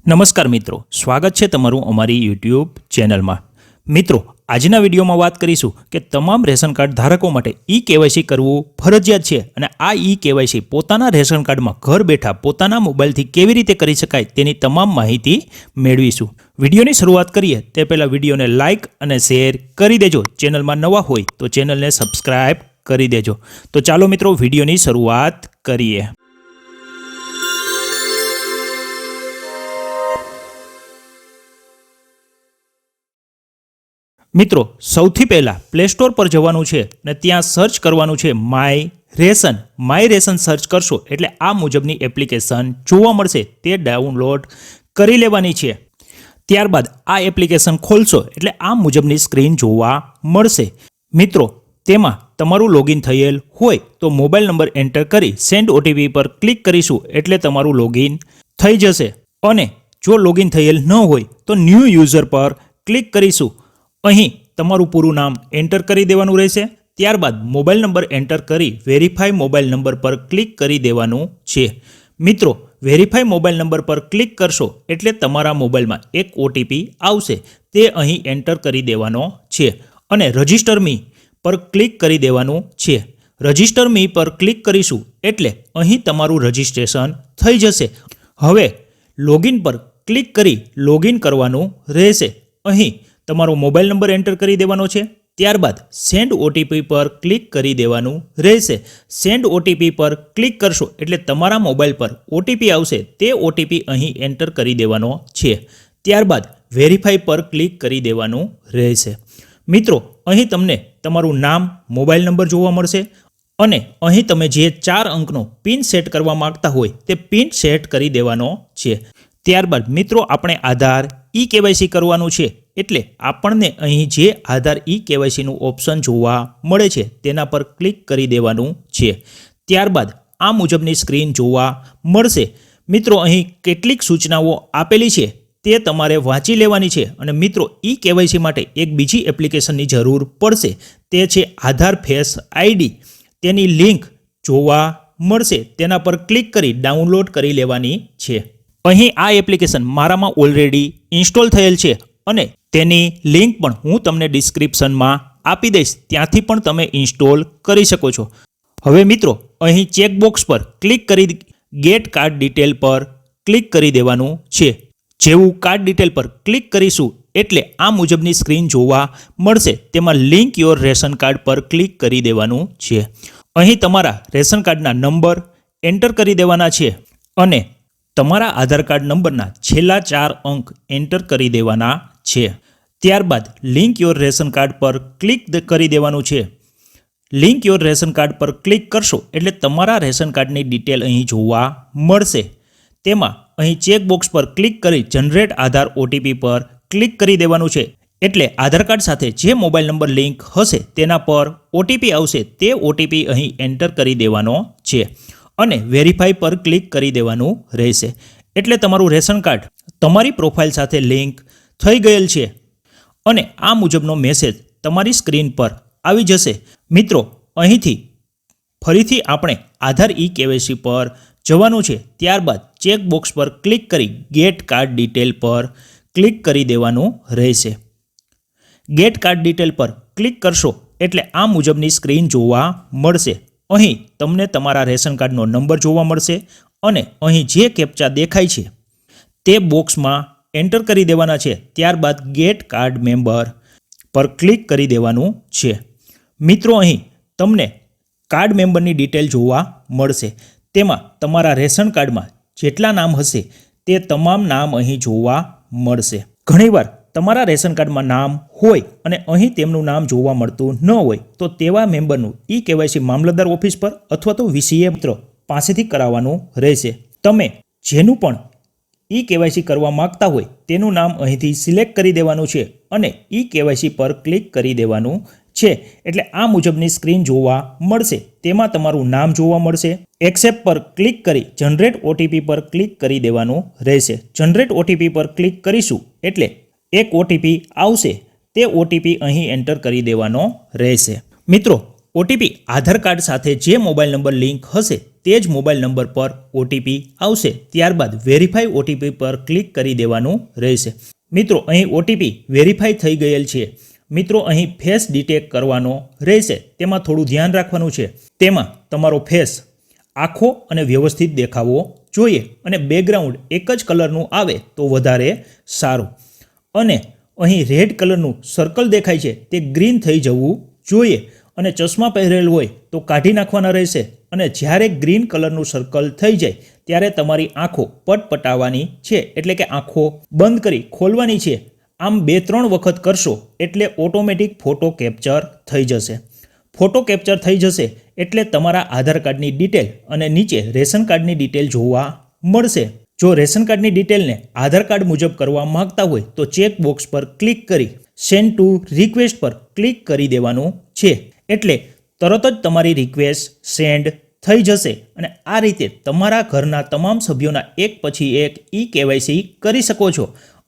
નમસ્કાર મિત્રો, સ્વાગત છે તમારું અમારી યુટ્યુબ ચેનલમાં। મિત્રો, આજના વિડીયોમાં વાત કરીશું કે તમામ રેશન કાર્ડ ધારકો માટે ઈ-કેવાયસી કરવું ફરજિયાત છે અને આ ઈ-કેવાયસી પોતાના રેશન કાર્ડમાં ઘર બેઠા પોતાના મોબાઈલથી કેવી રીતે કરી શકાય તેની તમામ માહિતી મેળવીશું। વિડીયોની શરૂઆત કરીએ તે પહેલાં વિડીયોને લાઇક અને શેર કરી દેજો। ચેનલમાં નવા હોય તો ચેનલને સબસ્ક્રાઈબ કરી દેજો। તો ચાલો મિત્રો, વિડીયોની શરૂઆત કરીએ। મિત્રો, સૌથી પહેલાં પ્લે સ્ટોર પર જવાનું છે અને ત્યાં સર્ચ કરવાનું છે માય રેશન સર્ચ કરશો એટલે આ મુજબની એપ્લિકેશન જોવા મળશે, તે ડાઉનલોડ કરી લેવાની છે। ત્યારબાદ આ એપ્લિકેશન ખોલશો એટલે આ મુજબની સ્ક્રીન જોવા મળશે। મિત્રો, તેમાં તમારું લોગિન થયેલ હોય તો મોબાઈલ નંબર એન્ટર કરી સેન્ડ ઓટીપી પર ક્લિક કરીશું એટલે તમારું લોગિન થઈ જશે અને જો લોગિન થયેલ ન હોય તો ન્યૂ યુઝર પર ક્લિક કરીશું। અહીં તમારું પૂરું નામ એન્ટર કરી દેવાનું રહેશે। ત્યારબાદ મોબાઈલ નંબર એન્ટર કરી વેરીફાઈ મોબાઈલ નંબર પર ક્લિક કરી દેવાનું છે। મિત્રો, વેરીફાઈ મોબાઈલ નંબર પર ક્લિક કરશો એટલે તમારા મોબાઈલમાં એક ઓટીપી આવશે, તે અહીં એન્ટર કરી દેવાનો છે અને રજિસ્ટર મી પર ક્લિક કરી દેવાનું છે। રજિસ્ટર મી પર ક્લિક કરીશું એટલે અહીં તમારું રજિસ્ટ્રેશન થઈ જશે। હવે લોગિન પર ક્લિક કરી લોગિન કરવાનું રહેશે। અહીં તમારો મોબાઈલ નંબર એન્ટર કરી દેવાનો છે। ત્યારબાદ સેન્ડ ઓટીપી પર ક્લિક કરી દેવાનું રહેશે। સેન્ડ ઓટીપી પર ક્લિક કરશો એટલે તમારા મોબાઈલ પર ઓટીપી આવશે, તે ઓટીપી અહીં એન્ટર કરી દેવાનો છે। ત્યારબાદ વેરીફાઈ પર ક્લિક કરી દેવાનું રહેશે। મિત્રો, અહીં તમને તમારું નામ, મોબાઈલ નંબર જોવા મળશે અને અહીં તમે જે 4 અંકનો પિન સેટ કરવા માગતા હોય તે પિન સેટ કરી દેવાનો છે। ત્યારબાદ મિત્રો, આપણે આધાર ઈ-કેવાયસી કરવાનું છે એટલે આપણને અહીં જે આધાર ઈ-કેવાયસીનું ઓપ્શન જોવા મળે છે તેના પર ક્લિક કરી દેવાનું છે। ત્યારબાદ આ મુજબની સ્ક્રીન જોવા મળશે। મિત્રો, અહીં કેટલીક સૂચનાઓ આપેલી છે તે તમારે વાંચી લેવાની છે અને મિત્રો, ઈ-કેવાયસી માટે એક બીજી એપ્લિકેશનની જરૂર પડશે, તે છે આધાર ફેસ આઈડી। તેની લિંક જોવા મળશે, તેના પર ક્લિક કરી ડાઉનલોડ કરી લેવાની છે। અહીં આ એપ્લિકેશન મારામાં ઓલરેડી ઇન્સ્ટોલ થયેલ છે અને તેની લિંક પણ હું તમને ડિસ્ક્રિપ્શનમાં આપી દઈશ, ત્યાંથી પણ તમે ઇન્સ્ટોલ કરી શકો છો। હવે મિત્રો, અહીં ચેકબોક્સ પર ક્લિક કરી ગેટ કાર્ડ ડિટેલ પર ક્લિક કરી દેવાનું છે। જેવું કાર્ડ ડિટેલ પર ક્લિક કરીશું એટલે આ મુજબની સ્ક્રીન જોવા મળશે। તેમાં લિંક યોર રેશન કાર્ડ પર ક્લિક કરી દેવાનું છે। અહીં તમારા રેશન કાર્ડના નંબર એન્ટર કરી દેવાના છે અને તમારા આધાર કાર્ડ નંબરના છેલ્લા 4 અંક એન્ટર કરી દેવાના છે। ત્યારબાદ લિંક યોર રેશન કાર્ડ પર ક્લિક કરી દેવાનું છે। લિંક યોર રેશન કાર્ડ પર ક્લિક કરશો એટલે તમારા રેશન કાર્ડની ડિટેલ અહીં જોવા મળશે। તેમાં અહીં ચેકબોક્સ પર ક્લિક કરી જનરેટ આધાર ઓટીપી પર ક્લિક કરી દેવાનું છે એટલે આધાર કાર્ડ સાથે જે મોબાઈલ નંબર લિંક હશે તેના પર ઓટીપી આવશે, તે ઓટીપી અહીં એન્ટર કરી દેવાનો છે અને વેરીફાઈ પર ક્લિક કરી દેવાનું રહેશે એટલે તમારું રેશન કાર્ડ તમારી પ્રોફાઇલ સાથે લિંક થઈ ગયેલ છે અને આ મુજબનો મેસેજ તમારી સ્ક્રીન પર આવી જશે। મિત્રો, અહીંથી ફરીથી આપણે આધાર ઈ-કેવાયસી પર જવાનું છે। ત્યારબાદ ચેકબોક્સ પર ક્લિક કરી ગેટ કાર્ડ ડિટેલ પર ક્લિક કરી દેવાનું રહેશે। ગેટ કાર્ડ ડિટેલ પર ક્લિક કરશો એટલે આ મુજબની સ્ક્રીન જોવા મળશે। અહીં તમને તમારા રેશન કાર્ડનો નંબર જોવા મળશે અને અહીં જે કેપ્ચા દેખાય છે તે બોક્સમાં એન્ટર કરી દેવાના છે। ત્યારબાદ ગેટ કાર્ડ મેમ્બર પર ક્લિક કરી દેવાનું છે। મિત્રો, અહીં તમને કાર્ડ મેમ્બરની ડિટેલ જોવા મળશે। તેમાં તમારા રેશન કાર્ડમાં જેટલા નામ હશે તે તમામ નામ અહીં જોવા મળશે। ઘણીવાર તમારા રેશન કાર્ડમાં નામ હોય અને અહીં તેમનું નામ જોવા મળતું ન હોય તો તેવા મેમ્બરનું ઈ-કેવાયસી મામલતદાર ઓફિસ પર અથવા તો વીસીએ મિત્રો પાસેથી કરાવવાનું રહેશે। તમે જેનું પણ ઈ-કેવાયસી કરવા માગતા હોય તેનું નામ અહીંથી સિલેક્ટ કરી દેવાનું છે અને ઈ-કેવાયસી પર ક્લિક કરી દેવાનું છે એટલે આ મુજબની સ્ક્રીન જોવા મળશે। તેમાં તમારું નામ જોવા મળશે। એક્સેપ્ટ પર ક્લિક કરી જનરેટ ઓટીપી પર ક્લિક કરી દેવાનું રહેશે। જનરેટ ઓટીપી પર ક્લિક કરીશું એટલે એક ઓટીપી આવશે, તે ઓટીપી અહીં એન્ટર કરી દેવાનો રહેશે। મિત્રો, ઓટીપી આધાર કાર્ડ સાથે જે મોબાઈલ નંબર લિંક હશે તે જ મોબાઈલ નંબર પર ઓટીપી આવશે. ત્યારબાદ વેરીફાઈ ઓટીપી પર ક્લિક કરી દેવાનું રહેશે. મિત્રો અહીં ઓટીપી વેરીફાઈ થઈ ગયેલ છે. મિત્રો અહીં ફેસ ડિટેક્ટ કરવાનો રહેશે. તેમાં થોડું ધ્યાન રાખવાનું છે. તેમાં તમારો ફેસ આખો અને વ્યવસ્થિત દેખાવો જોઈએ અને બેકગ્રાઉન્ડ એક જ કલરનું આવે તો વધારે સારું. અને અહીં રેડ કલરનું સર્કલ દેખાય છે તે ગ્રીન થઈ જવું જોઈએ અને ચશ્મા પહેરેલ હોય તો કાઢી નાખવાના રહેશે. અને જ્યારે ગ્રીન કલરનું સર્કલ થઈ જાય ત્યારે તમારી આંખો પટપટાવવાની છે, એટલે કે આંખો બંધ કરી ખોલવાની છે. આમ 2-3 વખત કરશો એટલે ઓટોમેટિક ફોટો કેપ્ચર થઈ જશે. ફોટો કેપ્ચર થઈ જશે એટલે તમારા આધાર કાર્ડની ડિટેલ અને નીચે રેશન કાર્ડની ડિટેલ જોવા મળશે. જો રેશન કાર્ડની ડિટેલને આધાર કાર્ડ મુજબ કરવા માંગતા હોય તો ચેક બોક્સ પર ક્લિક કરી સેન્ડ ટુ રિક્વેસ્ટ પર ક્લિક કરી દેવાનું છે. એટલે તરત જ તમારી રિક્વેસ્ટ સેન્ડ થઈ જશે અને આ રીતે તમારા ઘરના તમામ સભ્યોના એક પછી એક ઈ-કેવાયસી કરી શકો છો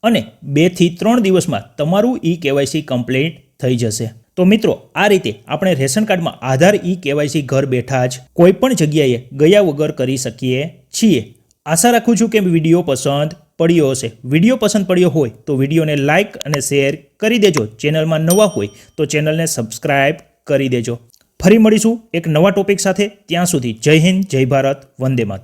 અને 2 થી 3 દિવસમાં તમારું ઈ-કેવાયસી કમ્પ્લીટ થઈ જશે. તો મિત્રો આ રીતે આપણે રેશન કાર્ડમાં આધાર ઈ-કેવાયસી ઘર બેઠા જ કોઈ પણ જગ્યાએ ગયા વગર કરી શકીએ છીએ. આશા રાખું છું કે વિડીયો પસંદ પડ્યો હશે. વિડીયો પસંદ પડ્યો હોય તો વિડીયોને લાઇક અને શેર કરી દેજો. ચેનલમાં નવા હોય તો ચેનલને સબસ્ક્રાઇબ કરી દેજો. ફરી મળીશું એક નવા ટોપિક સાથે. ત્યાં સુધી જય હિન્દ, જય ભારત, વંદે માતરમ.